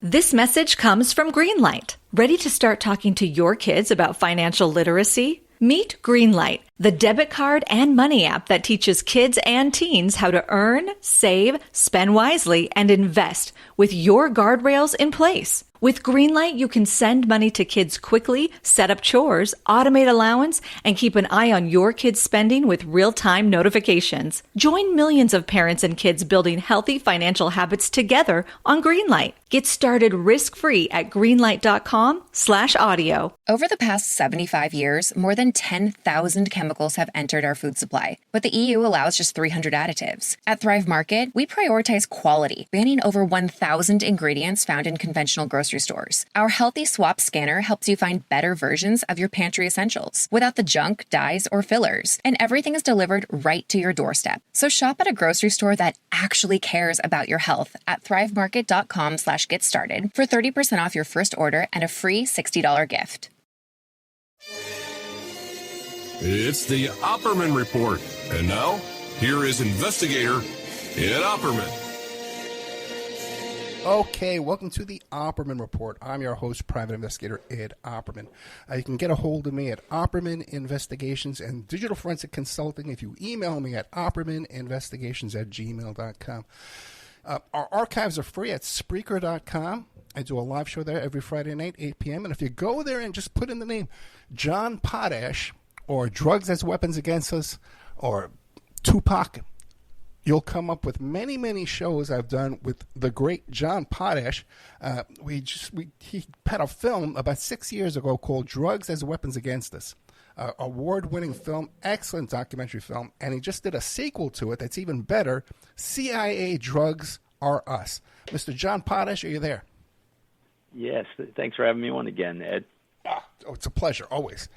This message comes from Greenlight. Ready to start talking to your kids about financial literacy? Meet Greenlight, the debit card and money app that teaches kids and teens how to earn, save, spend wisely, and invest with your guardrails in place. With Greenlight, you can send money to kids quickly, set up chores, automate allowance, and keep an eye on your kids' spending with real-time notifications. Join millions of parents and kids building healthy financial habits together on Greenlight. Get started risk-free at greenlight.com/audio. Over the past 75 years, more than 10,000 chemicals have entered our food supply, but the EU allows just 300 additives. At Thrive Market, we prioritize quality, banning over 1,000 ingredients found in conventional grocery stores. Our Healthy Swap scanner helps you find better versions of your pantry essentials without the junk, dyes, or fillers, and everything is delivered right to your doorstep. So shop at a grocery store that actually cares about your health at thrivemarket.com/get started for 30% off your first order and a free $60 gift. It's the Opperman Report. And now, here is investigator Ed Opperman. Okay, welcome to the Opperman Report. I'm your host, Private Investigator Ed Opperman. You can get a hold of me at Opperman Investigations and Digital Forensic Consulting if you email me at oppermaninvestigations@gmail.com. Our archives are free at Spreaker.com. I do a live show there every Friday night, 8 p.m. And if you go there and just put in the name John Potash or Drugs as Weapons Against Us or Tupac, you'll come up with many, many shows I've done with the great John Potash. He had a film about 6 years ago called Drugs as Weapons Against Us. Award-winning film, excellent documentary film, and he just did a sequel to it that's even better, CIA Drugs Are Us. Mr. John Potash, are you there? Yes, thanks for having me on again, Ed. It's a pleasure, always.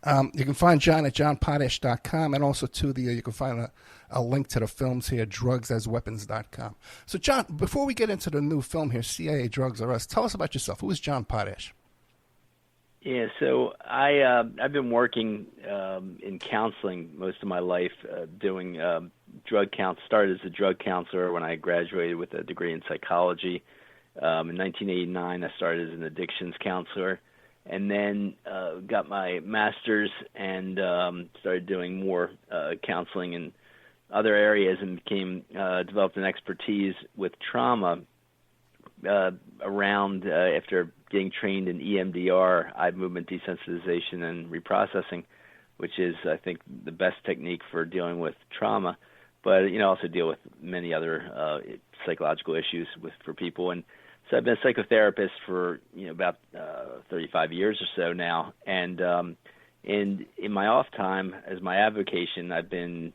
You can find John at johnpotash.com, and also you can find a link to the films here, drugsasweapons.com. So, John, before we get into the new film here, CIA Drugs Are Us, tell us about yourself. Who is John Potash? Yeah, so I've been working in counseling most of my life, doing drug counseling. Started as a drug counselor when I graduated with a degree in psychology. In 1989, I started as an addictions counselor, and then got my master's and started doing more counseling in other areas, and developed an expertise with trauma around after getting trained in EMDR, eye movement desensitization and reprocessing, which is, I think, the best technique for dealing with trauma, but also deal with many other psychological issues for people. And so I've been a psychotherapist for about 35 years or so now, and in my off time, as my avocation, I've been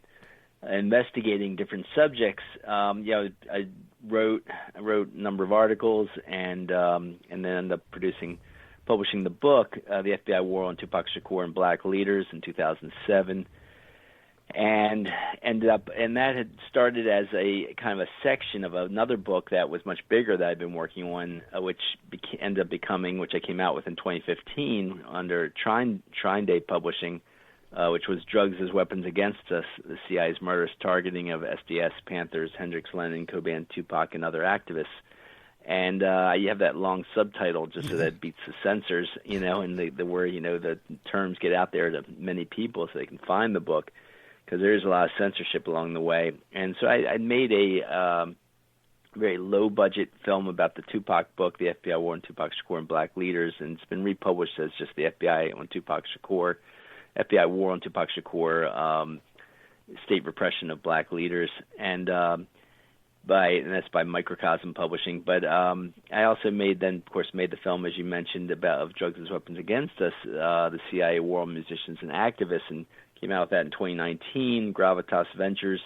investigating different subjects. I wrote a number of articles, and then ended up publishing the book, The FBI War on Tupac Shakur and Black Leaders, in 2007. And that had started as a kind of a section of another book that was much bigger that I'd been working on, which ended up becoming, which I came out with in 2015 under Trine Day Publishing, which was Drugs as Weapons Against Us, the CIA's murderous targeting of SDS, Panthers, Hendrix, Lennon, Cobain, Tupac, and other activists. And you have that long subtitle just so that it beats the censors, and the terms get out there to many people so they can find the book, because there is a lot of censorship along the way. And so I made a very low-budget film about the Tupac book, The FBI War on Tupac Shakur and Black Leaders, and it's been republished as just The FBI on Tupac Shakur, FBI War on Tupac Shakur, State Repression of Black Leaders, and that's by Microcosm Publishing. But I also made the film, as you mentioned, of Drugs as Weapons Against Us, the CIA War on Musicians and Activists, and came out with that in 2019. Gravitas Ventures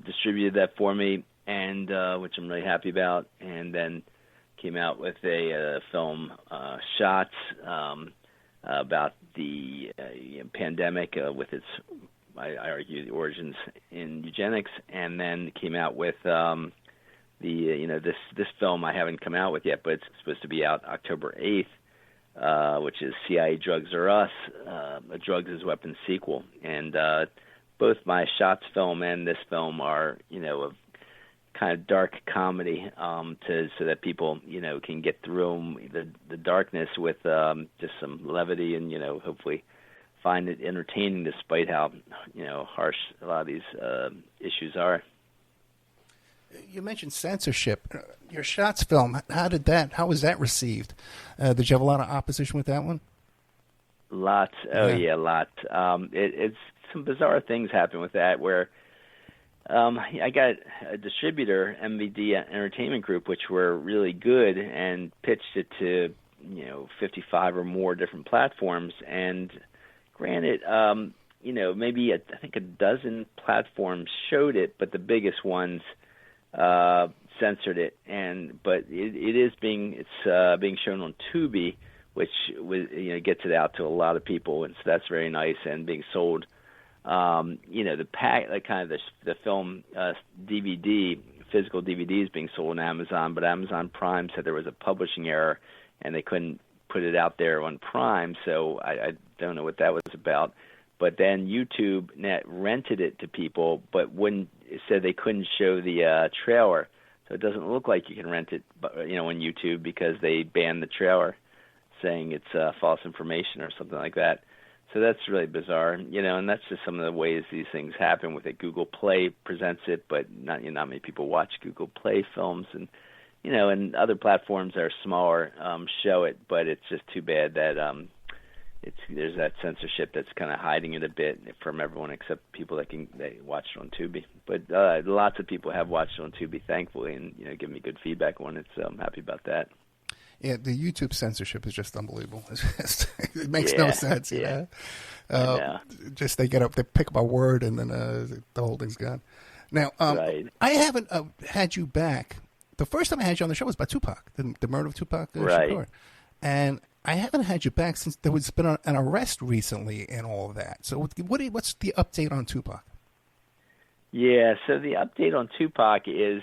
distributed that for me, and which I'm really happy about. And then came out with a film, Shots, about the pandemic with its, I argue, the origins in eugenics, and then came out with this film I haven't come out with yet, but it's supposed to be out October 8th. Which is CIA Drugs Are Us, a Drugs as Weapons sequel. And both my Shots film and this film are, kind of dark comedy so that people, can get through the darkness with just some levity and, hopefully find it entertaining despite how, harsh a lot of these issues are. You mentioned censorship. Your Shots film, how was that received? Did you have a lot of opposition with that one? Lots. Oh, yeah, lots. It's some bizarre things happen with that where I got a distributor, MVD Entertainment Group, which were really good and pitched it to, 55 or more different platforms. And granted, maybe I think a dozen platforms showed it, but the biggest ones censored it. But it's being shown on Tubi, which gets it out to a lot of people, and so that's very nice and being sold. The film DVD, physical DVD is being sold on Amazon, but Amazon Prime said there was a publishing error and they couldn't put it out there on Prime, so I don't know what that was about. But then YouTube Net rented it to people, but said they couldn't show the trailer, so it doesn't look like you can rent it, on YouTube because they banned the trailer, saying it's false information or something like that. So that's really bizarre, and that's just some of the ways these things happen with it. Google Play presents it, but not many people watch Google Play films, and and other platforms that are smaller show it, but it's just too bad that there's that censorship that's kind of hiding it a bit from everyone except people that watch it on Tubi. But lots of people have watched it on Tubi, thankfully, and give me good feedback on it, so I'm happy about that. Yeah, the YouTube censorship is just unbelievable. It makes no sense, you know? Just they pick up a word and then the whole thing's gone. Now, right. I haven't had you back. The first time I had you on the show was about Tupac, the murder of Tupac right. Shakur. And I haven't had you back since there was been an arrest recently and all of that. So what's the update on Tupac? Yeah, so the update on Tupac is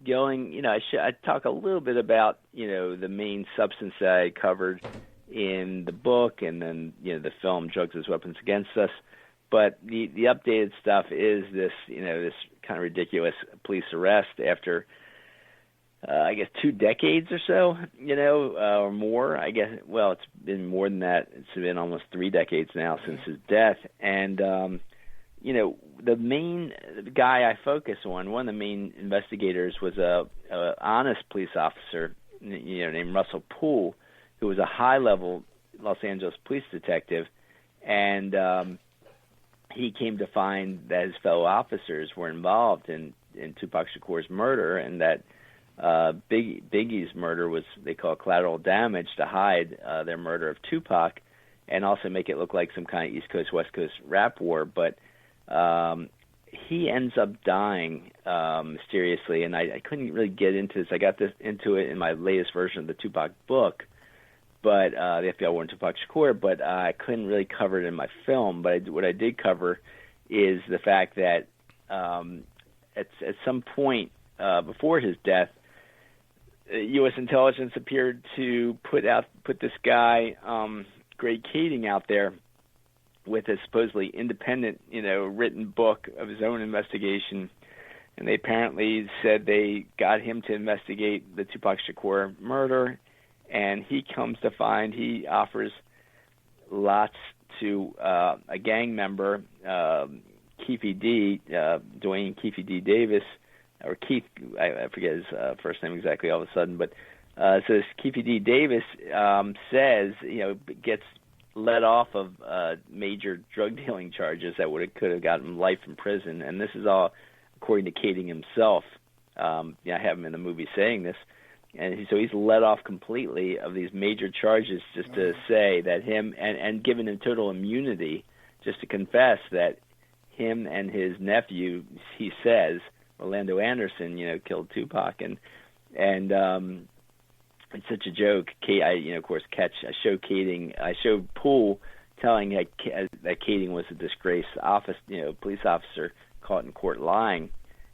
going, I talk a little bit about, the main substance that I covered in the book and then, the film Drugs as Weapons Against Us. But the updated stuff is this, this kind of ridiculous police arrest after, I guess, 2 decades or so, or more. I guess, well, it's been more than that. It's been almost 3 decades now since his death. And, the main guy I focus on, one of the main investigators, was a honest police officer, named Russell Poole, who was a high-level Los Angeles police detective, and he came to find that his fellow officers were involved in Tupac Shakur's murder, and that Biggie's murder was, they call it collateral damage, to hide their murder of Tupac, and also make it look like some kind of East Coast, West Coast rap war, but he ends up dying mysteriously, and I couldn't really get into this. I got into it in my latest version of the Tupac book, but the FBI warned Tupac Shakur, but I couldn't really cover it in my film. But what I did cover is the fact that at some point before his death, U.S. intelligence appeared to put this guy, Greg Kading, out there with a supposedly independent, written book of his own investigation, and they apparently said they got him to investigate the Tupac Shakur murder, and he comes to find he offers lots to a gang member, Keefe D, Dwayne Keefe D. Davis, or Keith, I forget his first name exactly all of a sudden, but so this Keefe D. Davis says, gets let off of major drug dealing charges that could have gotten him life in prison, and this is all according to Kading himself. I have him in the movie saying this, and so he's let off completely of these major charges just to say that him and given him total immunity just to confess that him and his nephew, he says, Orlando Anderson, killed Tupac, and it's such a joke. Of course, I show Poole telling that Kading was a disgraced police officer caught in court lying,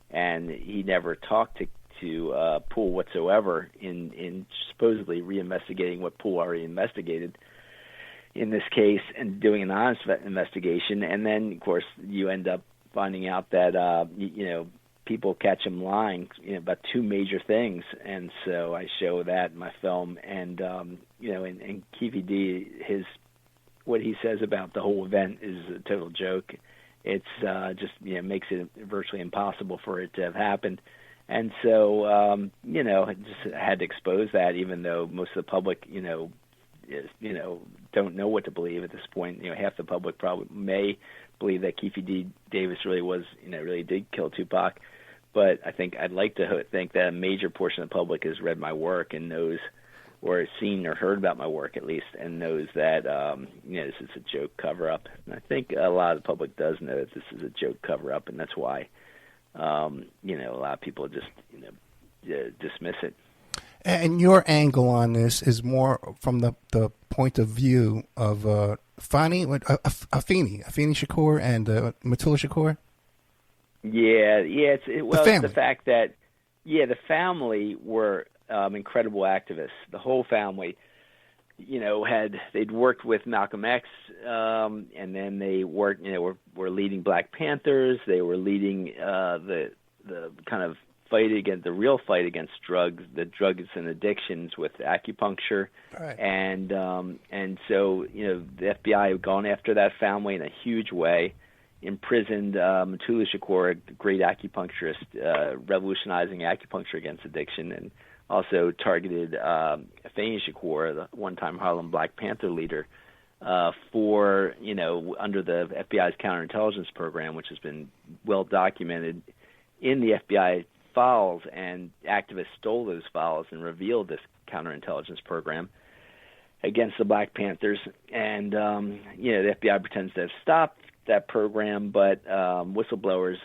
and he never talked to Poole whatsoever in supposedly reinvestigating what Poole already investigated in this case and doing an honest investigation. And then, of course, you end up finding out that people catch him lying, about two major things, and so I show that in my film. And and Keefe D, what he says about the whole event is a total joke. It's just makes it virtually impossible for it to have happened. And so I just had to expose that, even though most of the public don't know what to believe at this point. Half the public probably may believe that Keefe D. Davis really did kill Tupac. But I think I'd like to think that a major portion of the public has read my work and knows, or has seen or heard about my work at least, and knows that this is a joke cover-up. And I think a lot of the public does know that this is a joke cover-up, and that's why a lot of people just dismiss it. And your angle on this is more from the point of view of Afeni Shakur and Matula Shakur? Yeah. It's the fact that, the family were incredible activists. The whole family, they'd worked with Malcolm X, and then they worked, were leading Black Panthers. They were leading the kind of the real fight against drugs, the drugs and addictions with acupuncture. Right. And so, the FBI had gone after that family in a huge way, imprisoned Matula Shakur, a great acupuncturist, revolutionizing acupuncture against addiction, and also targeted Afeni Shakur, the one-time Harlem Black Panther leader, for, under the FBI's counterintelligence program, which has been well documented in the FBI files, and activists stole those files and revealed this counterintelligence program against the Black Panthers. And, the FBI pretends to have stopped that program, but whistleblowers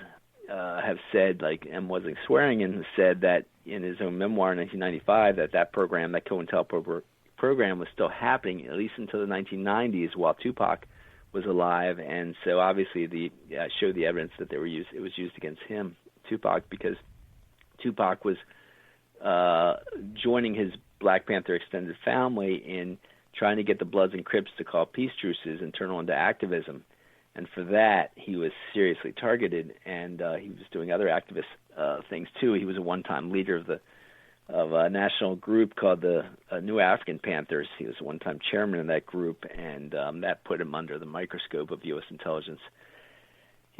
have said, like M. Wesley Swearingen has said that in his own memoir in 1995, that program, that COINTEL program was still happening, at least until the 1990s while Tupac was alive. And so obviously showed the evidence that it was used against him, Tupac, because Tupac was joining his Black Panther extended family in trying to get the Bloods and Crips to call peace truces and turn on to activism. And for that, he was seriously targeted, and he was doing other activist things too. He was a one-time leader of a national group called the New African Panthers. He was a one-time chairman of that group, and that put him under the microscope of U.S. intelligence.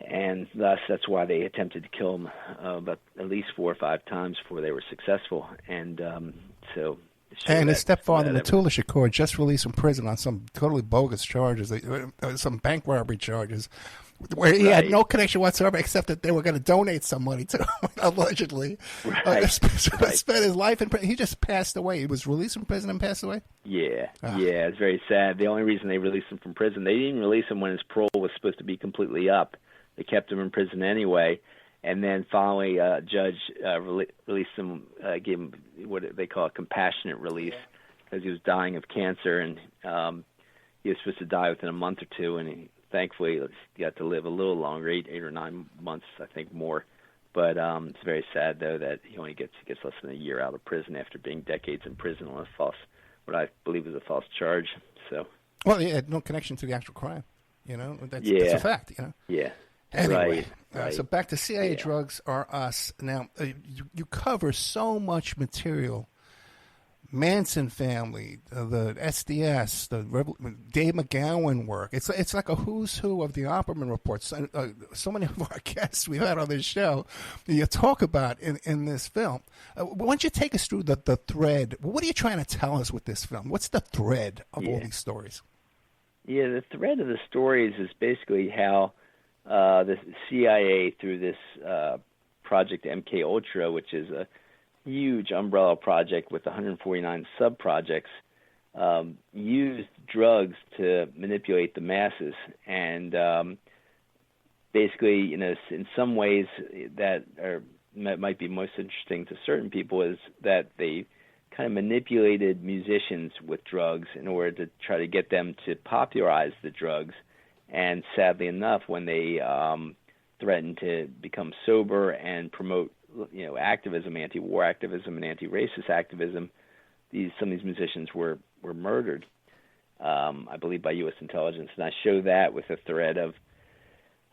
And thus, that's why they attempted to kill him about at least 4 or 5 times before they were successful. And so. And his stepfather, Matula Shakur, just released from prison on some totally bogus charges, some bank robbery charges, where he had no connection whatsoever, except that they were going to donate some money to him, allegedly. Spent his life in prison. He just passed away. He was released from prison and passed away? Yeah, it's very sad. The only reason they released him from prison, they didn't release him when his parole was supposed to be completely up. They kept him in prison anyway. And then finally, judge released him, gave him what they call a compassionate release, because he was dying of cancer, and he was supposed to die within a month or two, and he thankfully got to live a little longer, 8 or 9 months, I think, more. But it's very sad, though, that he only gets less than a year out of prison after being decades in prison on what I believe is a false charge. So. Well, he had no connection to the actual crime. That's a fact. Yeah. Anyway, right. So back to CIA Drugs Are Us. Now, you cover so much material. Manson Family, the SDS, the Dave McGowan work. It's like a who's who of the Opperman reports. So many of our guests we've had on this show you talk about in this film. Why don't you take us through the thread? What are you trying to tell us with this film? What's the thread of all these stories? Yeah, the thread of the stories is basically how the CIA, through this project MK Ultra, which is a huge umbrella project with 149 sub-projects, used drugs to manipulate the masses. And basically, in some ways that might be most interesting to certain people is that they kind of manipulated musicians with drugs in order to try to get them to popularize the drugs. And sadly enough, when they threatened to become sober and promote, activism, anti-war activism and anti-racist activism, some of these musicians were murdered, I believe, by U.S. intelligence. And I show that with a thread of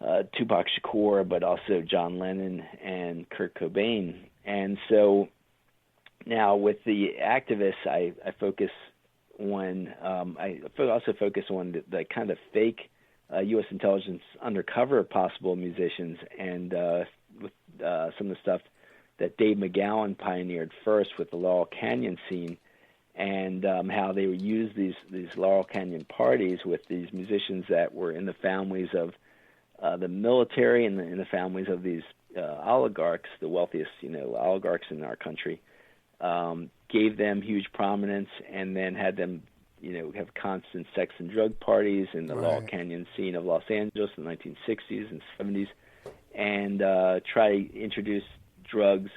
Tupac Shakur, but also John Lennon and Kurt Cobain. And so now with the activists, I focus on, I also focus on the kind of fake U.S. intelligence undercover possible musicians, and with some of the stuff that Dave McGowan pioneered first with the Laurel Canyon scene, and how they would use these Laurel Canyon parties with these musicians that were in the families of the military and in the families of these oligarchs, the wealthiest, oligarchs in our country, gave them huge prominence, and then had them, have constant sex and drug parties in the Laurel Canyon scene of Los Angeles in the 1960s and 70s, and try to introduce drugs,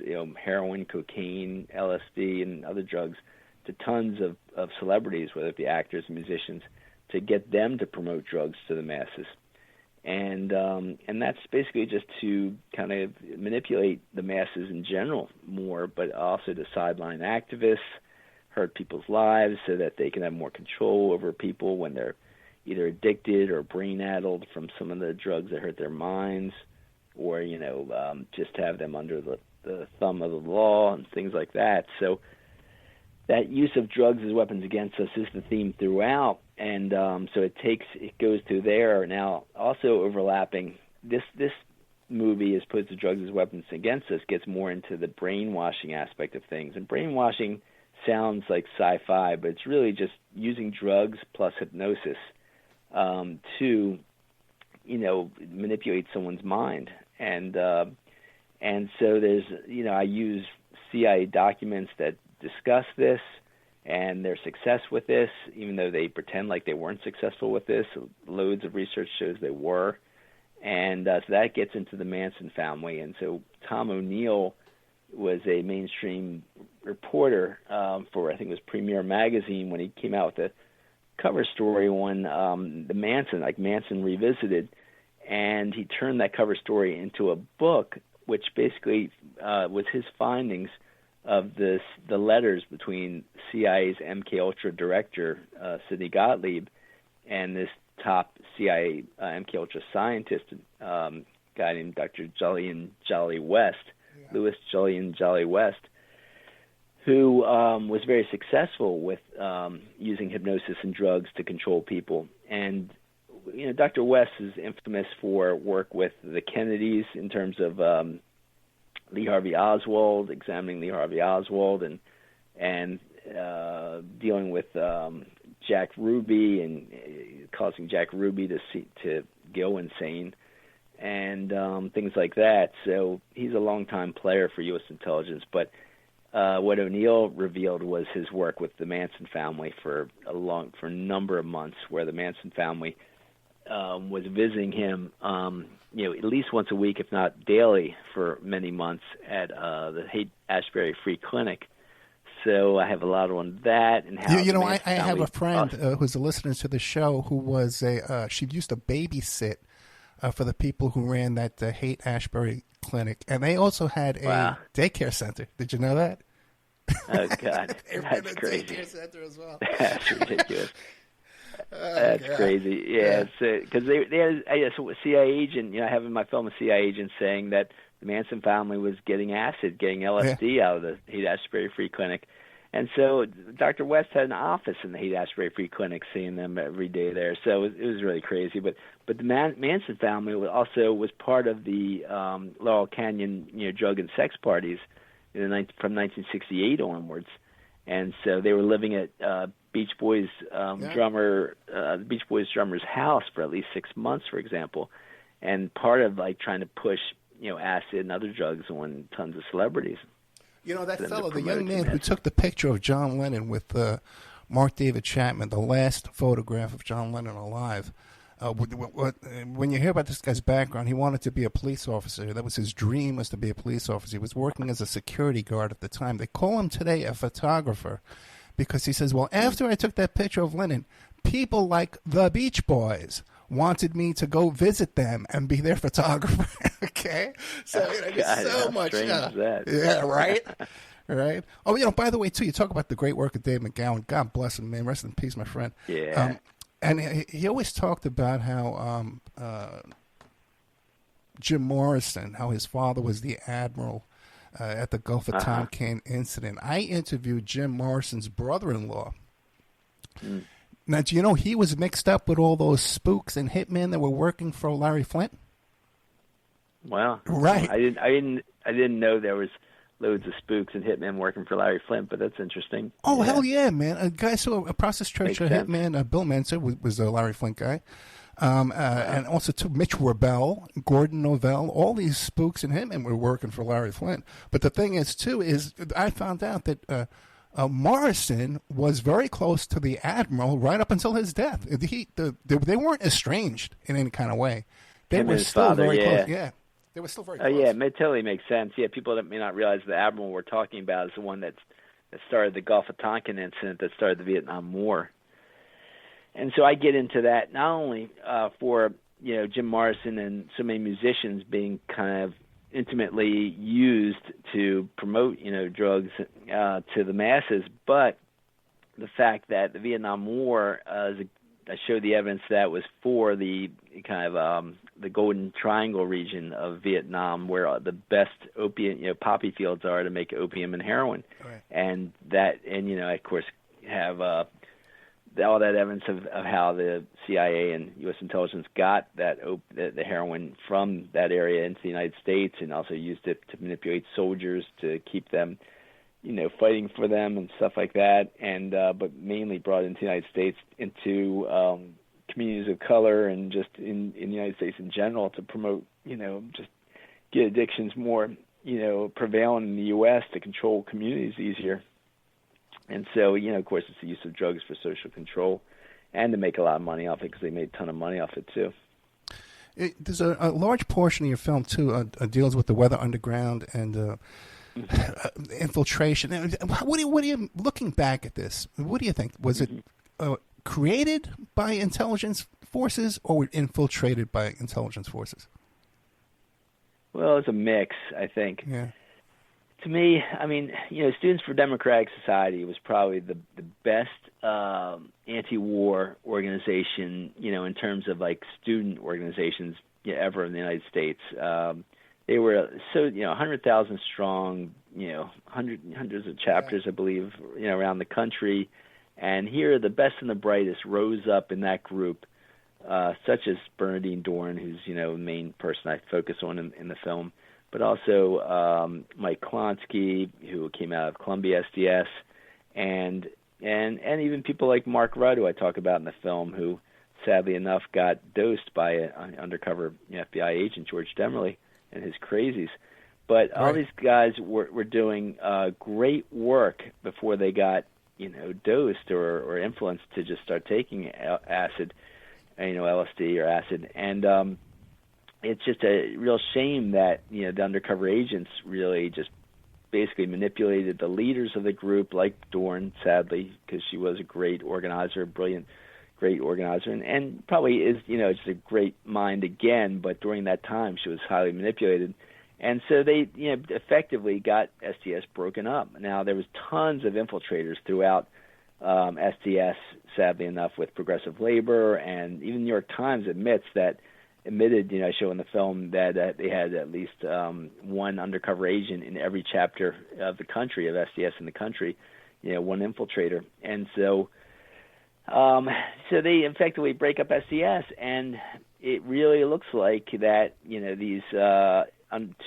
heroin, cocaine, LSD, and other drugs to tons of celebrities, whether it be actors, musicians, to get them to promote drugs to the masses. And that's basically just to kind of manipulate the masses in general more, but also to sideline activists, hurt people's lives so that they can have more control over people when they're either addicted or brain-addled from some of the drugs that hurt their minds, or, just have them under the thumb of the law and things like that. So that use of drugs as weapons against us is the theme throughout, and so it goes through there. Now, also overlapping, this movie, as opposed to drugs as weapons against us, gets more into the brainwashing aspect of things. And brainwashing sounds like sci-fi, but it's really just using drugs plus hypnosis to, manipulate someone's mind. And so there's, I use CIA documents that discuss this and their success with this, even though they pretend like they weren't successful with this. Loads of research shows they were. And so that gets into the Manson family. And so Tom O'Neill was a mainstream reporter for, I think it was Premier Magazine, when he came out with a cover story on the Manson Revisited. And he turned that cover story into a book, which basically was his findings of the letters between CIA's MKUltra director, Sidney Gottlieb, and this top CIA MKUltra scientist, guy named Dr. Louis Julian Jolly West, who was very successful with using hypnosis and drugs to control people. And Dr. West is infamous for work with the Kennedys in terms of Lee Harvey Oswald, examining Lee Harvey Oswald, and dealing with Jack Ruby and causing Jack Ruby to go insane, and things like that. So he's a longtime player for U.S. intelligence. But what O'Neill revealed was his work with the Manson family for a number of months, where the Manson family was visiting him, at least once a week, if not daily, for many months at the Haight-Ashbury Free Clinic. So I have a lot on that. And how I have a friend who's a listener to the show who was she used to babysit for the people who ran that Haight-Ashbury Clinic, and they also had a daycare center. Did you know that? Oh God, that's crazy. Daycare center as well. That's ridiculous. That's crazy. Yeah, because they had a CIA agent. I have in my film a CIA agent saying that the Manson family was getting LSD out of the Haight-Ashbury Free Clinic, and so Dr. West had an office in the Haight-Ashbury Free Clinic, seeing them every day there. So it was really crazy. But the Manson family was part of the Laurel Canyon drug and sex parties from 1968 onwards, and so they were living at Beach Boys drummer's house for at least 6 months, for example, and part of trying to push acid and other drugs on tons of celebrities. That fellow, the young man who took the picture of John Lennon with Mark David Chapman, the last photograph of John Lennon alive. When you hear about this guy's background, he wanted to be a police officer. That was his dream, was to be a police officer. He was working as a security guard at the time. They call him today a photographer, because he says, well, after I took that picture of Lennon, people like the Beach Boys wanted me to go visit them and be their photographer. Okay? So, so much. Yeah, right? Right? Oh, by the way, too, you talk about the great work of Dave McGowan. God bless him, man. Rest in peace, my friend. Yeah. And he always talked about how Jim Morrison, how his father was the admiral at the Gulf of Tonkin incident. I interviewed Jim Morrison's brother-in-law. Now, do you know he was mixed up with all those spooks and hitmen that were working for Larry Flint? Wow. Right. I didn't know there was loads of spooks and hitmen working for Larry Flint, but that's interesting. Oh, hell yeah, man. A guy saw a process treasure hitman, Bill Menser was a Larry Flint guy. And also to Mitch Warbell, Gordon Novell, all these spooks and hitmen were working for Larry Flint. But the thing is, too, is I found out that Morrison was very close to the admiral right up until his death. They weren't estranged in any kind of way. They were still very close. Yeah, they were still very close. Yeah, it totally makes sense. Yeah, people that may not realize the admiral we're talking about is the one that started the Gulf of Tonkin incident that started the Vietnam War. And so I get into that not only for Jim Morrison and so many musicians being kind of intimately used to promote drugs to the masses, but the fact that the Vietnam War, I showed the evidence that was for the kind of the Golden Triangle region of Vietnam, where the best opium, poppy fields are to make opium and heroin, right. and of course have all that evidence of how the CIA and U.S. intelligence got the heroin from that area into the United States, and also used it to manipulate soldiers to keep them, fighting for them and stuff like that, and but mainly brought into the United States into communities of color and just in the United States in general to promote, just get addictions more, prevalent in the U.S. to control communities easier. And so, of course, it's the use of drugs for social control and to make a lot of money off it because they made a ton of money off it, too. There's a large portion of your film, too, deals with the Weather Underground and infiltration. What do you, looking back at this, what do you think? Was it created by intelligence forces or infiltrated by intelligence forces? Well, it's a mix, I think. Yeah. To me, I mean, Students for Democratic Society was probably the best anti-war organization, in terms of like student organizations ever in the United States. They were 100,000 strong, hundreds of chapters, I believe, around the country. And here, the best and the brightest rose up in that group, such as Bernadine Dohrn, who's the main person I focus on in the film, but also Mike Klonsky, who came out of Columbia SDS, and even people like Mark Rudd, who I talk about in the film, who sadly enough got dosed by an undercover FBI agent, George Demerly, and his crazies. But all these guys were doing great work before they got dosed or influenced to just start taking acid, LSD or acid, and it's just a real shame that the undercover agents really just basically manipulated the leaders of the group, like Dohrn, sadly, because she was a great organizer, great organizer, and probably is just a great mind again. But during that time, she was highly manipulated, and so they effectively got SDS broken up. Now there was tons of infiltrators throughout SDS, sadly enough, with progressive labor, and even the New York Times admitted, I show in the film that they had at least one undercover agent in every chapter of the country, of SDS in the country, one infiltrator. And so they effectively break up SDS, and it really looks like that, these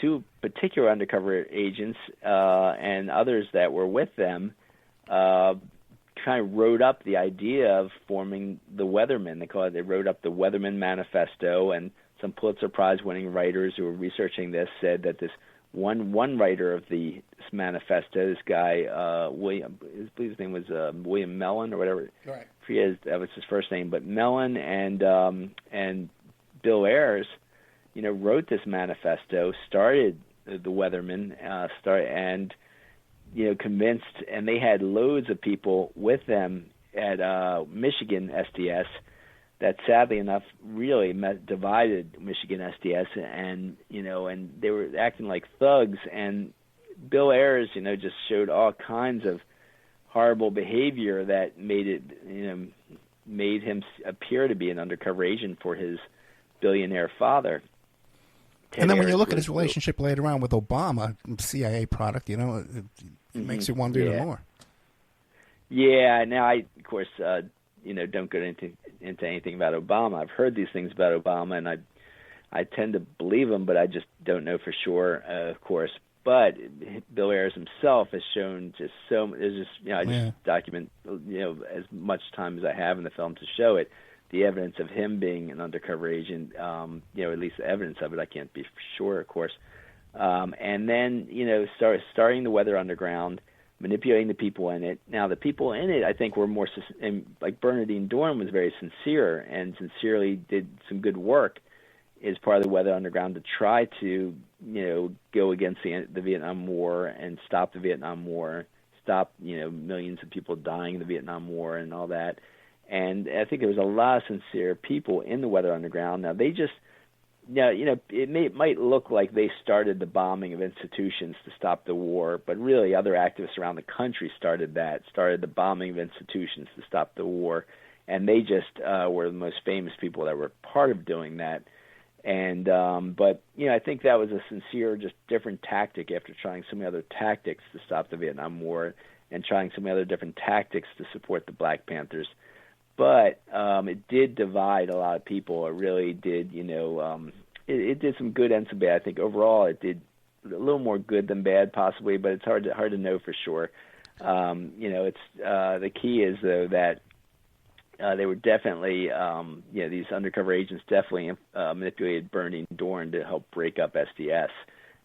two particular undercover agents and others that were with them kind of wrote up the idea of forming the Weathermen. They wrote up the Weatherman Manifesto, and some Pulitzer Prize-winning writers who were researching this said that this one writer of this manifesto, this guy, William, I believe his name was William Mellon or whatever. Right. That was his first name, but Mellon and Bill Ayers, wrote this manifesto, started the Weathermen, and convinced, and they had loads of people with them at Michigan SDS that sadly enough really divided Michigan SDS, and and they were acting like thugs, and Bill Ayers just showed all kinds of horrible behavior that made him appear to be an undercover agent for his billionaire father. And then when you look at his relationship later on with Obama, CIA product, you know, it makes you wonder even more. Yeah. Now, I, of course, you know, don't go into anything about Obama. I've heard these things about Obama, and I tend to believe them, but I just don't know for sure, of course. But Bill Ayers himself has shown just there's just, you know, I just document, you know, as much time as I have in the film to show it, the evidence of him being an undercover agent, you know, at least the evidence of it. I can't be for sure, of course. And then, you know, starting the Weather Underground, manipulating the people in it. Now, the people in it, I think, were more, like Bernardine Dohrn was very sincere and sincerely did some good work as part of the Weather Underground to try to, you know, go against the Vietnam War and stop the Vietnam War, stop, you know, millions of people dying in the Vietnam War and all that. And I think there was a lot of sincere people in the Weather Underground. Now, they just, you know, it might look like they started the bombing of institutions to stop the war, but really other activists around the country started the bombing of institutions to stop the war. And they just were the most famous people that were part of doing that. And but, you know, I think that was a sincere, just different tactic after trying so many other tactics to stop the Vietnam War and trying so many other different tactics to support the Black Panthers. But it did divide a lot of people. It really did, you know, it did some good and some bad. I think overall it did a little more good than bad possibly, but it's hard to know for sure. You know, it's the key is, though, that they were definitely, you know, these undercover agents definitely manipulated Bernardine Dohrn to help break up SDS,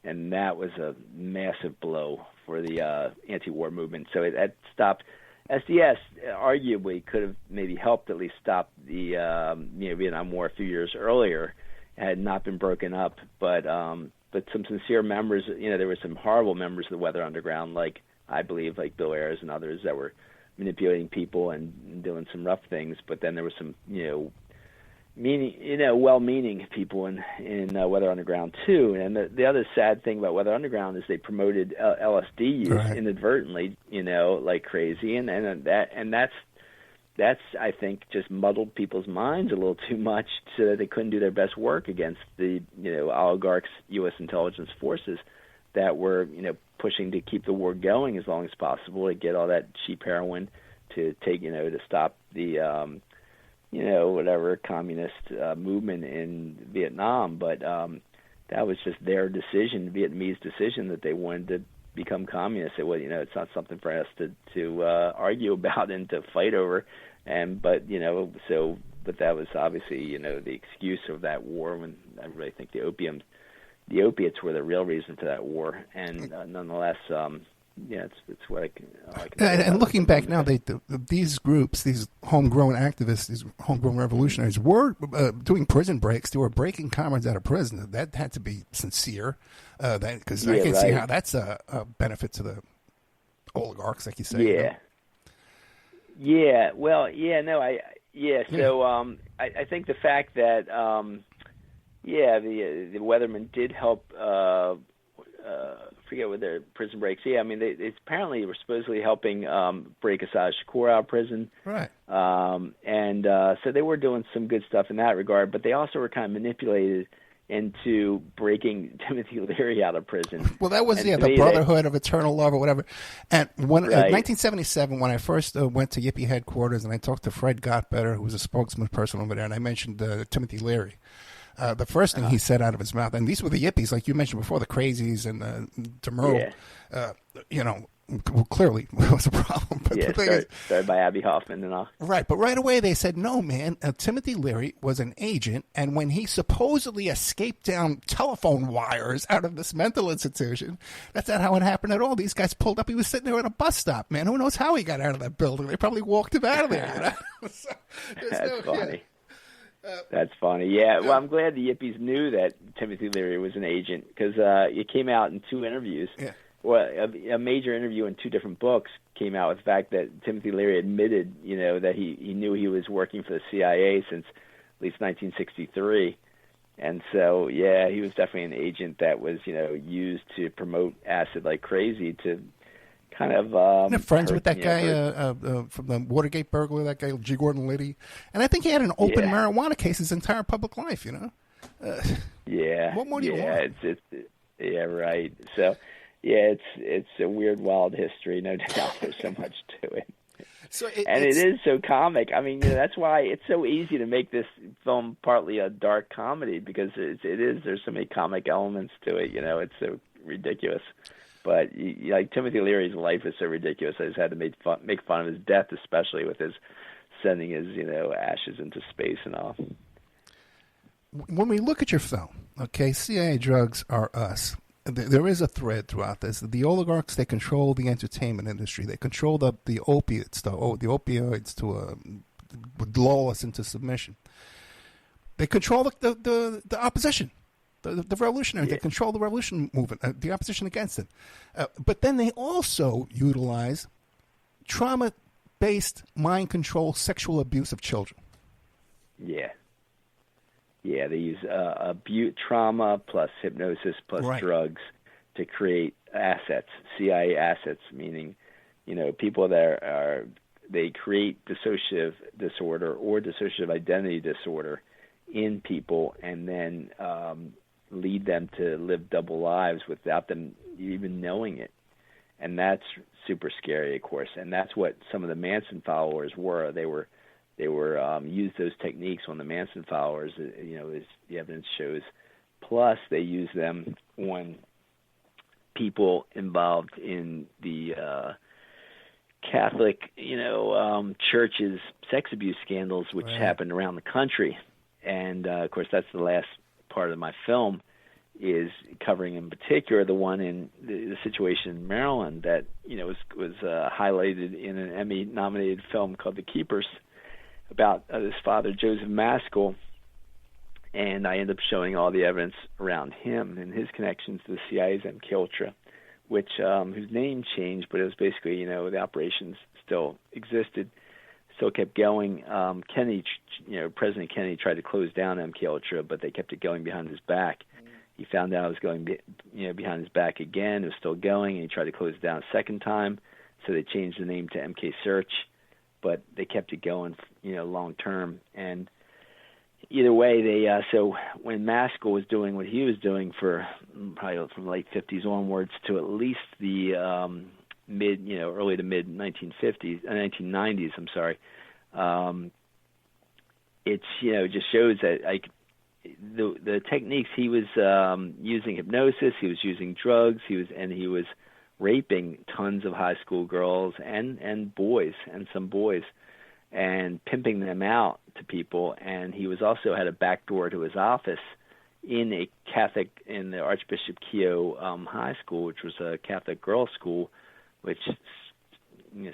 and that was a massive blow for the anti-war movement. So that stopped. SDS arguably could have maybe helped at least stop the you know, Vietnam War a few years earlier, had not been broken up. But some sincere members, you know, there were some horrible members of the Weather Underground, like I believe, like Bill Ayers and others, that were manipulating people and doing some rough things. But then there were some, you know, well-meaning people in Weather Underground too. And the other sad thing about Weather Underground is they promoted LSD use inadvertently, you know, like crazy, and that's I think just muddled people's minds a little too much, so that they couldn't do their best work against the, you know, oligarchs, U.S. intelligence forces that were, you know, pushing to keep the war going as long as possible, to get all that cheap heroin to take, you know, to stop the you know, whatever communist movement in Vietnam. But that was just their decision, Vietnamese decision, that they wanted to become communists. It was, you know, it's not something for us to argue about and to fight over. But you know, but that was obviously, you know, the excuse of that war. When I really think the opiates were the real reason for that war. And nonetheless, yeah, it's what I can and looking back now, these groups, these homegrown activists, these homegrown revolutionaries were doing prison breaks. They were breaking comrades out of prison. That had to be sincere, because I can see how that's a benefit to the oligarchs, like you say. Yeah. You know? Yeah. Well, yeah. No. So I think the fact that the Weathermen did help. Forget what their prison breaks. Yeah, I mean, they apparently were supposedly helping break Potash Shakur out of prison. Right. And so they were doing some good stuff in that regard, but they also were kind of manipulated into breaking Timothy Leary out of prison. Well, that was, the Brotherhood of Eternal Love or whatever. And when in 1977, when I first went to Yippie headquarters and I talked to Fred Gottbetter, who was a spokesperson over there, and I mentioned Timothy Leary. The first thing he said out of his mouth, and these were the Yippies, like you mentioned before, the Crazies and DeMuro, you know, well, clearly was a problem. But started by Abby Hoffman and all. Right, but right away they said, no, man, Timothy Leary was an agent, and when he supposedly escaped down telephone wires out of this mental institution, that's not how it happened at all. These guys pulled up. He was sitting there at a bus stop, man. Who knows how he got out of that building? They probably walked him out of there. You know? That's funny. Yeah. That's funny. Yeah, well, I'm glad the Yippies knew that Timothy Leary was an agent, because it came out in two interviews. Yeah. Well, a major interview in two different books came out with the fact that Timothy Leary admitted, you know, that he knew he was working for the CIA since at least 1963. And so, yeah, he was definitely an agent that was, you know, used to promote acid like crazy to kind of friends with that guy from the Watergate burglary, that guy G. Gordon Liddy, and I think he had an open marijuana case his entire public life. You know. Yeah. What more do you want? It's yeah, right. So, yeah, it's a weird, wild history. No doubt, there's so much to it. So it is so comic. I mean, that's why it's so easy to make this film partly a dark comedy, because it is. There's so many comic elements to it. It's so ridiculous. But like Timothy Leary's life is so ridiculous. I just had to make fun of his death, especially with his sending his ashes into space and all. When we look at your film, okay, CIA drugs are us. There is a thread throughout this. The oligarchs, they control the entertainment industry. They control the opiates, the opioids to lull us into submission. They control the opposition, the revolutionary. Yeah. They control the revolution movement, the opposition against it. But then they also utilize trauma-based mind control, sexual abuse of children. Yeah. Yeah, they use trauma plus hypnosis plus drugs to create assets, CIA assets, meaning, people that they create dissociative disorder or dissociative identity disorder in people, and then lead them to live double lives without them even knowing it. And that's super scary, of course. And that's what some of the Manson followers were. They were used those techniques on the Manson followers, as the evidence shows. Plus, they use them on people involved in the Catholic, churches' sex abuse scandals, which happened around the country. And, of course, that's the last part of my film, is covering in particular the one in the situation in Maryland that, was highlighted in an Emmy-nominated film called The Keepers, about his father, Joseph Maskell, and I end up showing all the evidence around him and his connections to the CIA's MKUltra, which whose name changed, but it was basically, the operations still existed, still kept going. President Kennedy tried to close down MKUltra, but they kept it going behind his back. He found out it was going, behind his back again. It was still going, and he tried to close it down a second time, so they changed the name to MK Search. But they kept it going, long term. And either way, so when Maskell was doing what he was doing for probably from the late 50s onwards to at least the early to mid 1990s. I'm sorry. It's just shows that the techniques he was using, hypnosis, he was using drugs, he was raping tons of high school girls and boys, and some boys, and pimping them out to people. And he was also had a back door to his office in the Archbishop Keogh High School, which was a Catholic girls' school, which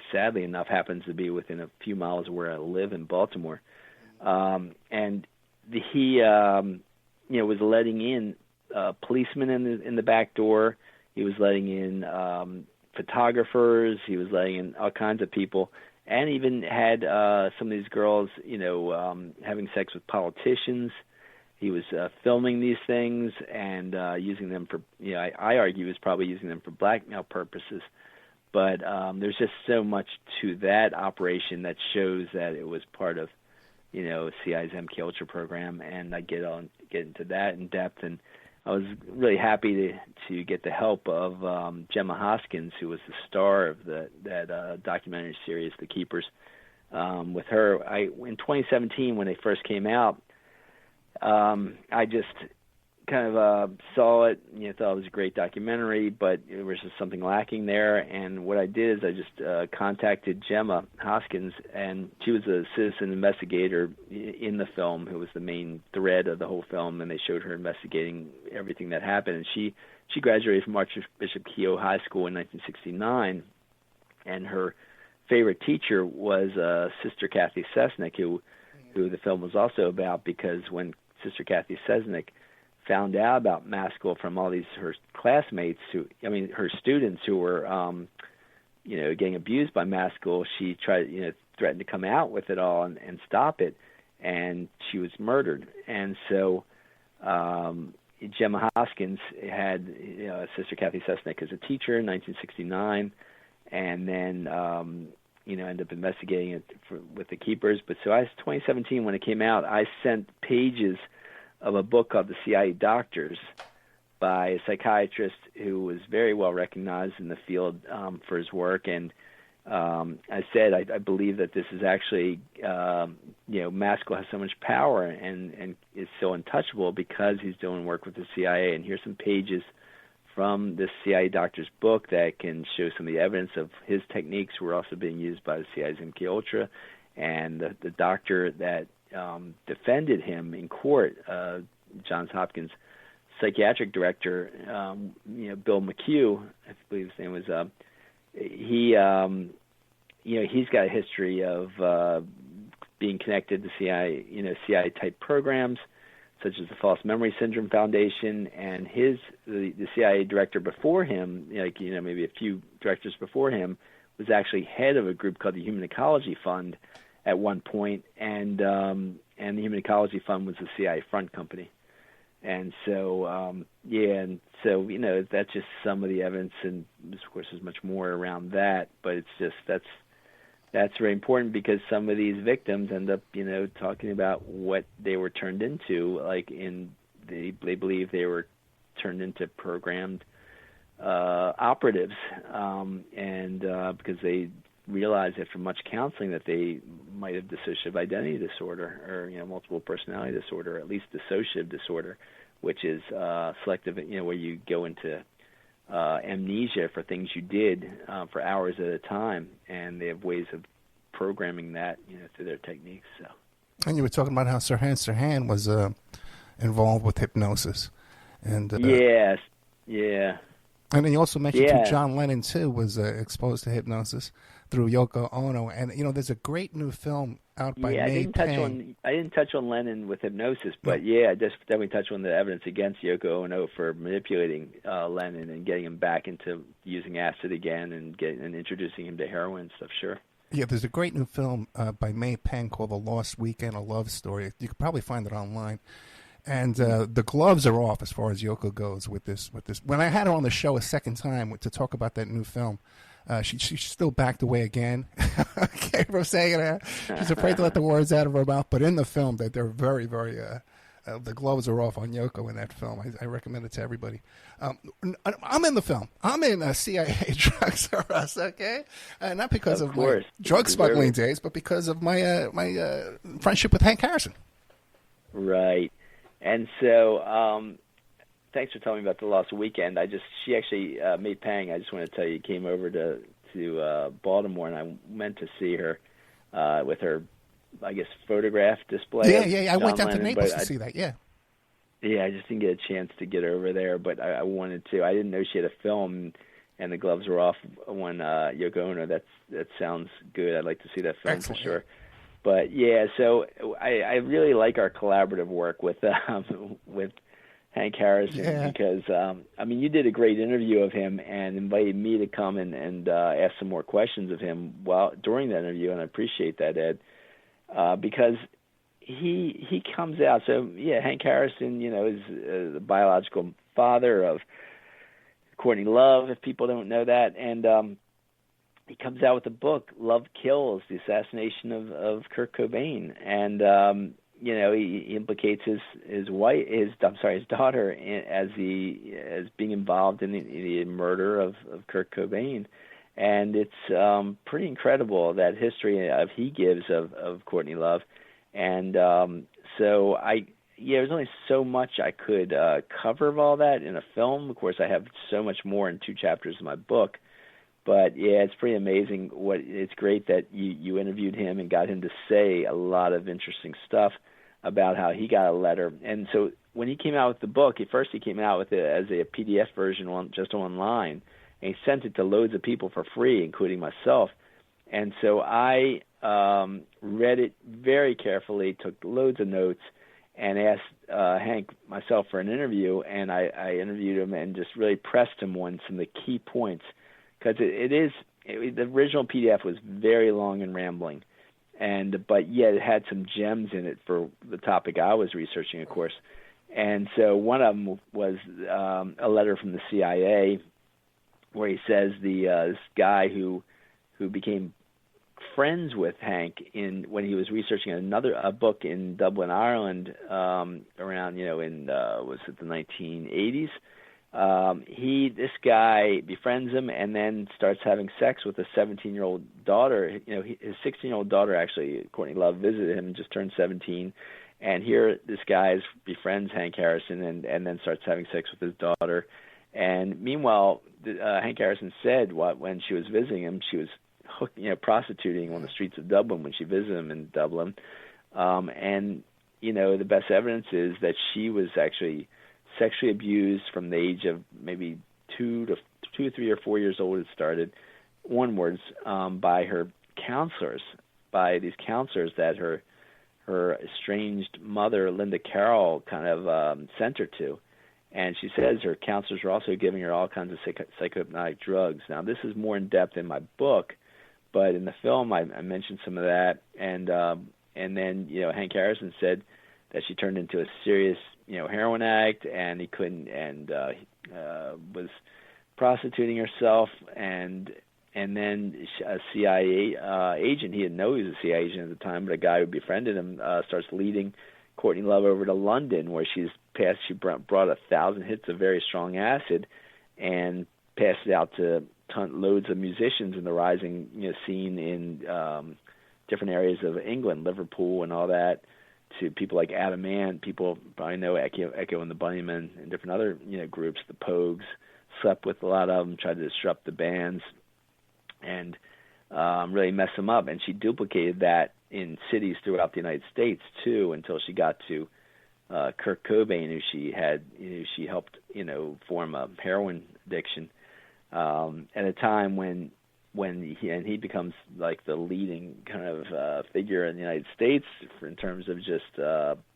sadly enough happens to be within a few miles of where I live in Baltimore. And he was letting in policemen in the back door. He was letting in photographers. He was letting in all kinds of people, and even had some of these girls, having sex with politicians. He was filming these things and using them for, I argue he was probably using them for blackmail purposes. But there's just so much to that operation that shows that it was part of, CIA's MKUltra program, and I get into that in depth. And I was really happy to get the help of Gemma Hoskins, who was the star of that documentary series, The Keepers. With her, in 2017 when they first came out, I just kind of saw it, thought it was a great documentary, but there was just something lacking there. And what I did is I just contacted Gemma Hoskins, and she was a citizen investigator in the film, who was the main thread of the whole film, and they showed her investigating everything that happened. And she graduated from Archbishop Keogh High School in 1969, and her favorite teacher was Sister Kathy Sesnick, who the film was also about, because when Sister Kathy Sesnick found out about Maskell from all her classmates, her students who were, getting abused by Maskell, she tried, threatened to come out with it all and stop it, and she was murdered. And so Gemma Hoskins had, Sister Kathy Sesnick as a teacher in 1969, and then, ended up investigating it with the Keepers. But so 2017, when it came out, I sent pages of a book called The CIA Doctors by a psychiatrist who was very well recognized in the field for his work. And I said, I believe that this is actually, Maskell has so much power and is so untouchable because he's doing work with the CIA. And here's some pages from this CIA doctor's book that can show some of the evidence of his techniques were also being used by the CIA's MKUltra. And the doctor that defended him in court, Johns Hopkins psychiatric director, Bill McHugh, I believe his name was, he's got a history of being connected to CIA, CIA type programs, such as the False Memory Syndrome Foundation, and the CIA director before him, maybe a few directors before him, was actually head of a group called the Human Ecology Fund at one point, and the Human Ecology Fund was the CIA front company. And so, that's just some of the evidence, and of course there's much more around that, but it's just, that's very important because some of these victims end up, talking about what they were turned into, they believe they were turned into programmed operatives, because they realized after much counseling that they might have dissociative identity disorder or, multiple personality disorder, or at least dissociative disorder, which is selective, where you go into amnesia for things you did for hours at a time, and they have ways of programming that, through their techniques. So. And you were talking about how Sirhan was involved with hypnosis, and yes, yeah. And then you also mentioned too, John Lennon too was exposed to hypnosis through Yoko Ono, and there's a great new film out by May Pang. I didn't touch on Lennon with hypnosis, but I just definitely touched on the evidence against Yoko Ono for manipulating Lennon and getting him back into using acid again and introducing him to heroin and stuff. Sure. Yeah, there's a great new film by May Pang called The Lost Weekend, a Love Story. You could probably find it online. And the gloves are off as far as Yoko goes with this. When I had her on the show a second time to talk about that new film, she still backed away again. Okay, from saying it. She's afraid to let the words out of her mouth. But in the film, that they're very, very. The gloves are off on Yoko in that film. I recommend it to everybody. I'm in the film. I'm in CIA Drugs R Us. Okay, not because of my drug smuggling days, but because of my friendship with Hank Harrison. Right. And so, thanks for telling me about The Lost Weekend. She actually, May Pang, I just want to tell you, came over to Baltimore, and I meant to see her with her, I guess, photograph display. Yeah. I went down to Naples to see that, yeah. Yeah, I just didn't get a chance to get over there, but I wanted to. I didn't know she had a film, and the gloves were off when Yoko Ono. That sounds good. I'd like to see that film. Excellent. For sure. But so I really like our collaborative work with Hank Harrison because you did a great interview of him and invited me to come and ask some more questions of him during that interview, and I appreciate that, Ed, because he comes out. So Hank Harrison, is the biological father of Courtney Love, if people don't know that, and he comes out with a book, Love Kills: The Assassination of Kurt Cobain, and he implicates his daughter as being involved in the murder of Kurt Cobain, and it's pretty incredible that history he gives of Courtney Love, and so there's only so much I could cover of all that in a film. Of course, I have so much more in 2 chapters of my book. But, it's pretty amazing. It's great that you interviewed him and got him to say a lot of interesting stuff about how he got a letter. And so when he came out with the book, first he came out with it as a PDF version just online, and he sent it to loads of people for free, including myself. And so I read it very carefully, took loads of notes, and asked Hank, myself, for an interview. And I interviewed him and just really pressed him on some of the key points. Because the original PDF was very long and rambling, but yet it had some gems in it for the topic I was researching, of course. And so one of them was a letter from the CIA, where he says this guy who became friends with Hank when he was researching a book in Dublin, Ireland, around was it the 1980s. This guy befriends him and then starts having sex with a 17-year-old daughter. His 16-year-old daughter, actually, Courtney Love, visited him, just turned 17. And here this guy befriends Hank Harrison and then starts having sex with his daughter. And meanwhile, Hank Harrison said when she was visiting him, she was prostituting on the streets of Dublin when she visited him in Dublin. And the best evidence is that she was actually sexually abused from the age of maybe 2, 3, or 4 years old. It started onwards by her counselors, by these counselors that her estranged mother, Linda Carroll, kind of sent her to. And she says her counselors were also giving her all kinds of psychohypnotic drugs. Now, this is more in depth in my book, but in the film I mentioned some of that. And then Hank Harrison said that she turned into a serious heroin addict, and he couldn't, and was prostituting herself, and then a CIA agent, he didn't know he was a CIA agent at the time, but a guy who befriended him starts leading Courtney Love over to London, where she brought 1,000 hits of very strong acid and passed it out to loads of musicians in the rising scene in different areas of England, Liverpool and all that, to people like Adam Ant, people probably know Echo and the Bunnymen, and different other groups, the Pogues, slept with a lot of them, tried to disrupt the bands, and really mess them up. And she duplicated that in cities throughout the United States too, until she got to Kurt Cobain, who she helped form a heroin addiction at a time when he becomes like the leading kind of figure in the United States in terms of just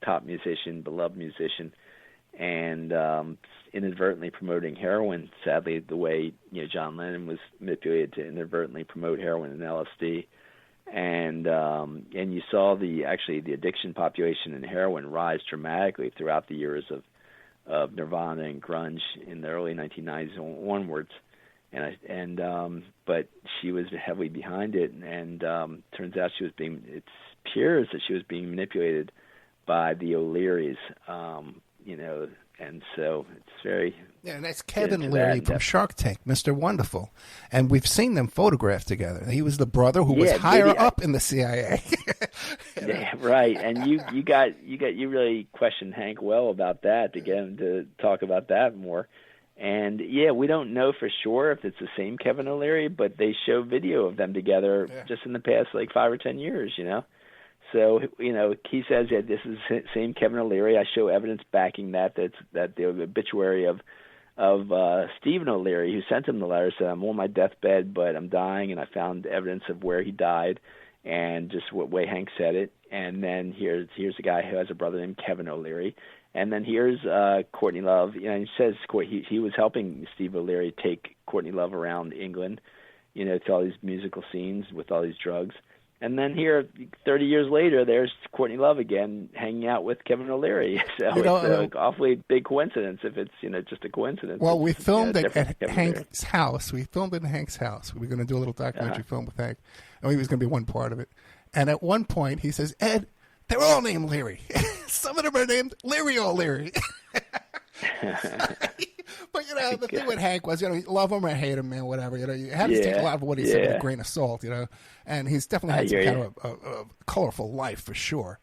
top musician, beloved musician, and inadvertently promoting heroin. Sadly, the way John Lennon was manipulated to inadvertently promote heroin and LSD, and you saw the addiction population in heroin rise dramatically throughout the years of Nirvana and grunge in the early 1990s onwards. But she was heavily behind it, and turns out it appears that she was being manipulated by the O'Learys, and so it's very... Yeah, and that's Kevin Leary from Shark Tank, Mr. Wonderful. And we've seen them photographed together. He was the brother who was higher up in the CIA. Yeah, right. And you really questioned Hank well about that to get him to talk about that more. And we don't know for sure if it's the same Kevin O'Leary, but they show video of them together just in the past 5 or 10 years, So, he says that this is the same Kevin O'Leary. I show evidence backing that the obituary of Stephen O'Leary, who sent him the letter, said, I'm on my deathbed, but I'm dying, and I found evidence of where he died and just what way Hank said it. And then here's a guy who has a brother named Kevin O'Leary. And then here's Courtney Love. He says he was helping Steve O'Leary take Courtney Love around England, to all these musical scenes with all these drugs. And then here, 30 years later, there's Courtney Love again hanging out with Kevin O'Leary. So it's an awfully big coincidence if it's just a coincidence. Well, we filmed at Hank's house. We filmed in Hank's house. We were going to do a little documentary film with Hank. And he was going to be one part of it. And at one point, he says, Ed, they're all named Leary. Some of them are named Leary O'Leary. But, the thing with Hank was, you love him or hate him, man, whatever. You have to take a lot of what he said with a grain of salt, And he's definitely had some kind of a colorful life for sure.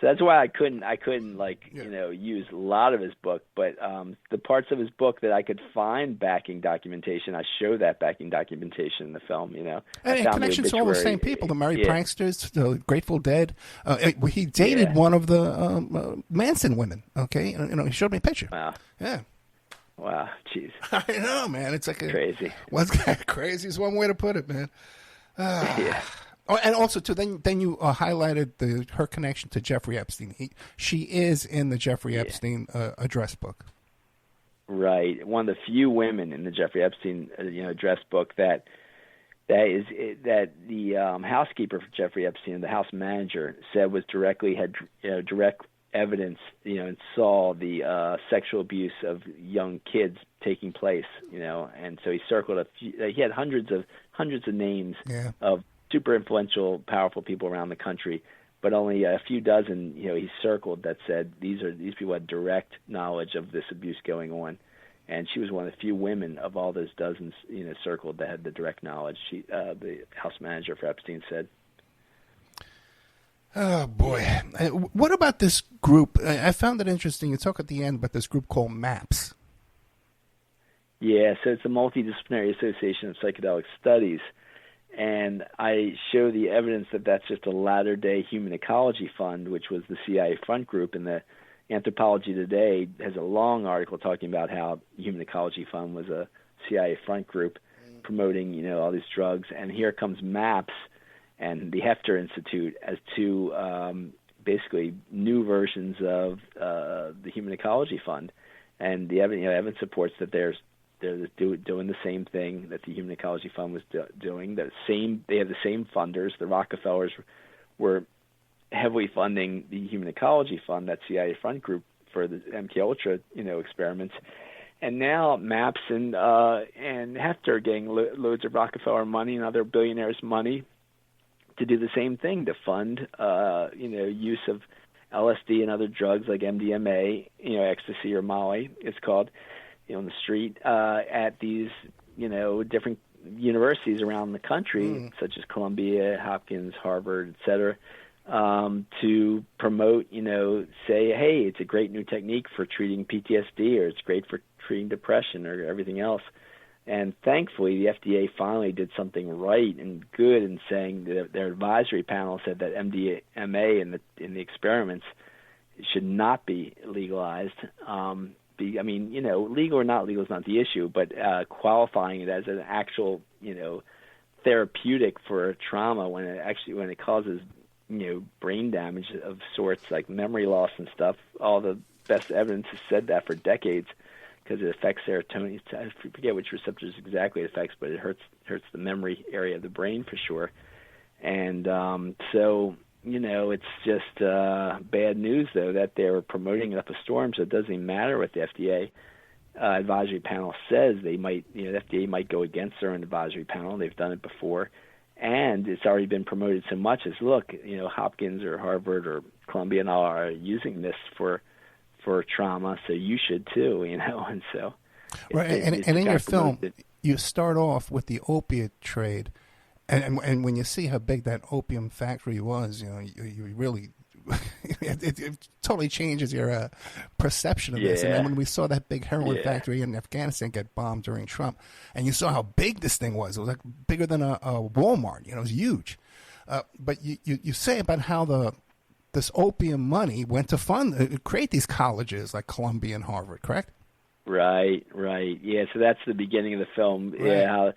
So that's why I couldn't use a lot of his book, but the parts of his book that I could find backing documentation, I show that backing documentation in the film. And connections to all the same people, the Merry Pranksters, the Grateful Dead. He dated one of the Manson women. Okay, he showed me a picture. Wow. Yeah. Wow. Jeez. I know, man. It's like crazy. What's crazy is one way to put it, man. Oh, and also, too, then you highlighted her connection to Jeffrey Epstein. She is in the Jeffrey Epstein address book. Right, one of the few women in the Jeffrey Epstein address book that the housekeeper for Jeffrey Epstein, the house manager, said was had direct evidence, and saw the sexual abuse of young kids taking place, and so he circled a few. He had hundreds of names of super influential, powerful people around the country, but only a few dozen, he circled that said these people had direct knowledge of this abuse going on. And she was one of the few women of all those dozens, circled that had the direct knowledge. She, the house manager for Epstein, said. Oh, boy. What about this group? I found it interesting. You talk at the end about this group called MAPS. Yeah, so it's a multidisciplinary association of psychedelic studies. And I show the evidence that that's just a latter-day Human Ecology Fund, which was the CIA front group. And the Anthropology Today has a long article talking about how Human Ecology Fund was a CIA front group promoting, all these drugs. And here comes MAPS and the Hefter Institute as two basically new versions of the Human Ecology Fund. And the evidence supports that they're doing the same thing that the Human Ecology Fund was doing. They have the same funders. The Rockefellers were heavily funding the Human Ecology Fund, that CIA front group, for the MKUltra, experiments. And now MAPS and Hefter are getting loads of Rockefeller money and other billionaires' money to do the same thing, to fund, use of LSD and other drugs like MDMA, ecstasy or Molly, it's called, on the street, at these, different universities around the country, such as Columbia, Hopkins, Harvard, et cetera, to promote, say, hey, it's a great new technique for treating PTSD, or it's great for treating depression or everything else. And thankfully, the FDA finally did something right and good in saying that their advisory panel said that MDMA in the experiments should not be legalized. Legal or not legal is not the issue, but qualifying it as an actual, therapeutic for trauma when it causes, brain damage of sorts like memory loss and stuff. All the best evidence has said that for decades, because it affects serotonin. I forget which receptors exactly it affects, but it hurts the memory area of the brain for sure. And so it's just bad news, though, that they're promoting it up a storm, so it doesn't even matter what the FDA advisory panel says. They might, the FDA might go against their own advisory panel. They've done it before. And it's already been promoted so much as, look, Hopkins or Harvard or Columbia and all are using this for trauma, so you should too, and so. Right, and in your film, you start off with the opiate trade. And when you see how big that opium factory was, you really, it totally changes your perception of this. And then when we saw that big heroin factory in Afghanistan get bombed during Trump, and you saw how big this thing was, it was like bigger than a Walmart. It was huge. But you say about how this opium money went to create these colleges like Columbia and Harvard, correct? Right. Yeah, so that's the beginning of the film. Right. Yeah,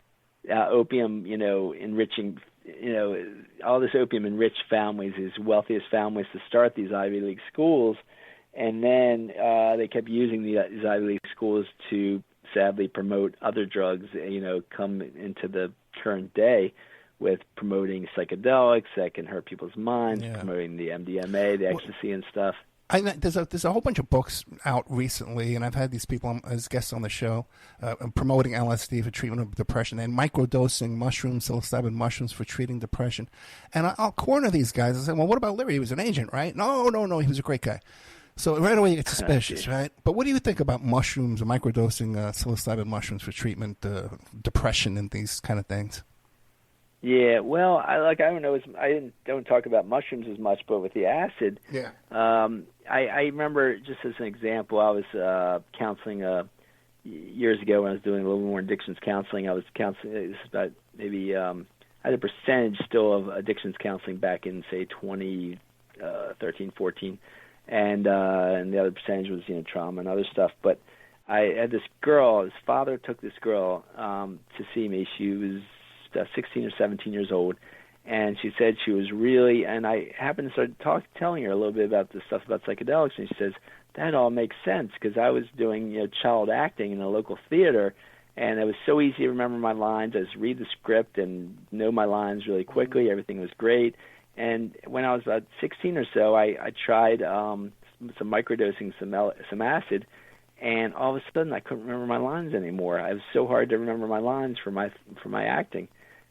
how opium, enriching, all this opium enriched families, these wealthiest families, to start these Ivy League schools, and then they kept using these Ivy League schools to sadly promote other drugs. Come into the current day with promoting psychedelics that can hurt people's minds, promoting the MDMA, the ecstasy and stuff. There's a whole bunch of books out recently, and I've had these people as guests on the show promoting LSD for treatment of depression and microdosing mushrooms, psilocybin mushrooms for treating depression. And I'll corner these guys and say, well, what about Larry? He was an agent, right? No, he was a great guy. So right away you get suspicious, right? But what do you think about mushrooms or microdosing psilocybin mushrooms for treatment depression and these kind of things? Yeah, well, I don't know. I don't talk about mushrooms as much, but with the acid, I remember, just as an example, I was counseling years ago when I was doing a little more addictions counseling. I was counseling. This is about maybe I had a percentage still of addictions counseling back in say 2013, 14, and the other percentage was trauma and other stuff. But I had this girl. His father took this girl to see me. She was 16 or 17 years old, and she said she was really, and I happened to start telling her a little bit about the stuff about psychedelics, and she says, that all makes sense, because I was doing child acting in a local theater, and it was so easy to remember my lines. I just read the script and know my lines really quickly. Everything was great. And when I was about 16 or so, I tried some microdosing some acid, and all of a sudden I couldn't remember my lines anymore. It was so hard to remember my lines for my acting.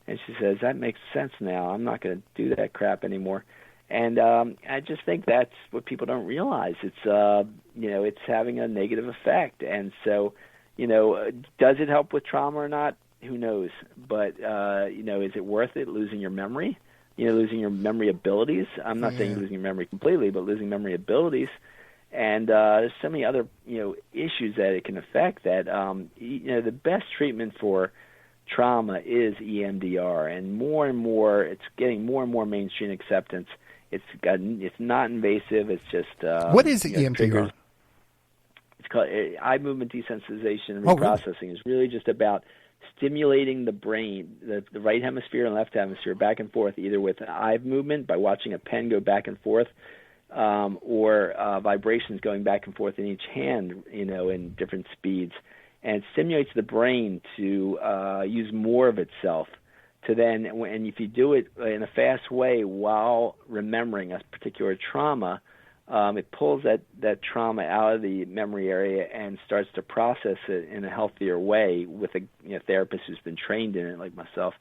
And she says, that makes sense now. I'm not going to do that crap anymore. And I just think that's what people don't realize. It's it's having a negative effect. And so, does it help with trauma or not? Who knows? But is it worth it? Losing your memory, losing your memory abilities. I'm not saying losing your memory completely, but losing memory abilities. And there's so many other issues that it can affect. That the best treatment for trauma is EMDR, and more, it's getting more and more mainstream acceptance. It's not invasive. It's just what is EMDR? Triggers. It's called eye movement desensitization and reprocessing. Is really just about stimulating the brain, the right hemisphere and left hemisphere, back and forth, either with eye movement by watching a pen go back and forth, or vibrations going back and forth in each hand, in different speeds, and it stimulates the brain to use more of itself. To then, and if you do it in a fast way while remembering a particular trauma, it pulls that trauma out of the memory area and starts to process it in a healthier way with a therapist who's been trained in it, like myself,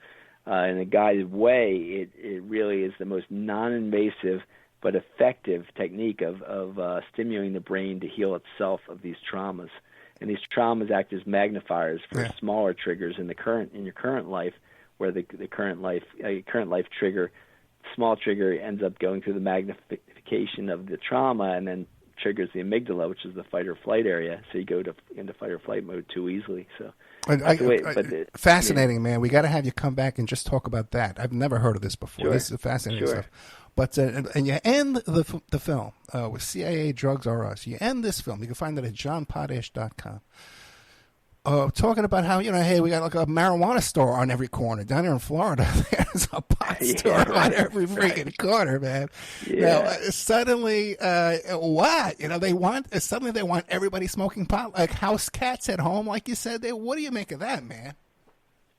in a guided way. It really is the most non-invasive but effective technique of stimulating the brain to heal itself of these traumas. And these traumas act as magnifiers for smaller triggers in your current life, where the current life trigger, small trigger, ends up going through the magnification of the trauma and then triggers the amygdala, which is the fight or flight area. So you go into fight or flight mode too easily. So fascinating, man. We got to have you come back and just talk about that. I've never heard of this before. Sure. This is fascinating stuff. But and you end the film with CIA Drugs Are Us. You end this film. You can find it at johnpotash.com. Talking about how, hey, we got like a marijuana store on every corner. Down here in Florida, there's a pot store on every freaking corner, man. Yeah. Now, suddenly, what? They want everybody smoking pot, like house cats at home, like you said. What do you make of that, man?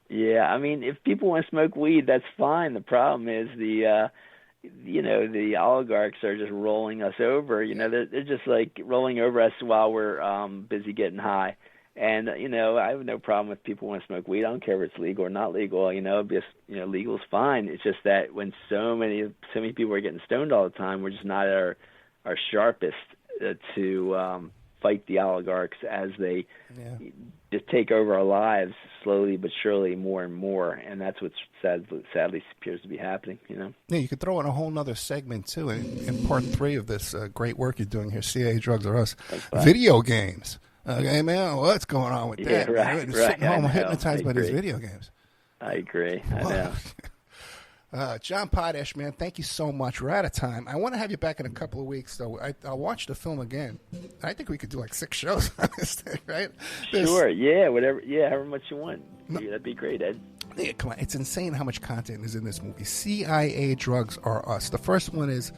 Yeah, I mean, if people want to smoke weed, that's fine. The problem is the oligarchs are just rolling us over. They're just like rolling over us while we're busy getting high. And, I have no problem with people want to smoke weed. I don't care if it's legal or not legal. Legal is fine. It's just that when so many people are getting stoned all the time, we're just not at our sharpest to fight the oligarchs as they just take over our lives slowly but surely, more and more. And that's what sadly appears to be happening, Yeah, you could throw in a whole nother segment, too, in part 3 of this great work you're doing here, CIA Drugs Are Us. Video games. Okay, man, what's going on with that? Right. Sitting home hypnotized by these video games. I agree. I know. John Potash, man, thank you so much. We're out of time. I want to have you back in a couple of weeks, though. I'll watch the film again. I think we could do like 6 shows on this thing, right? Sure, yeah, whatever. Yeah, however much you want. Yeah, that'd be great, Ed. Yeah, come on. It's insane how much content is in this movie. CIA Drugs Are Us. The first one is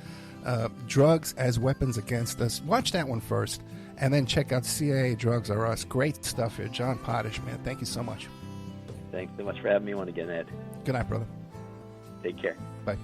Drugs as Weapons Against Us. Watch that one first. And then check out CIA Drugs Are Us. Great stuff here. John Potash, man. Thank you so much. Thanks so much for having me on again, Ed. Good night, brother. Take care. Bye.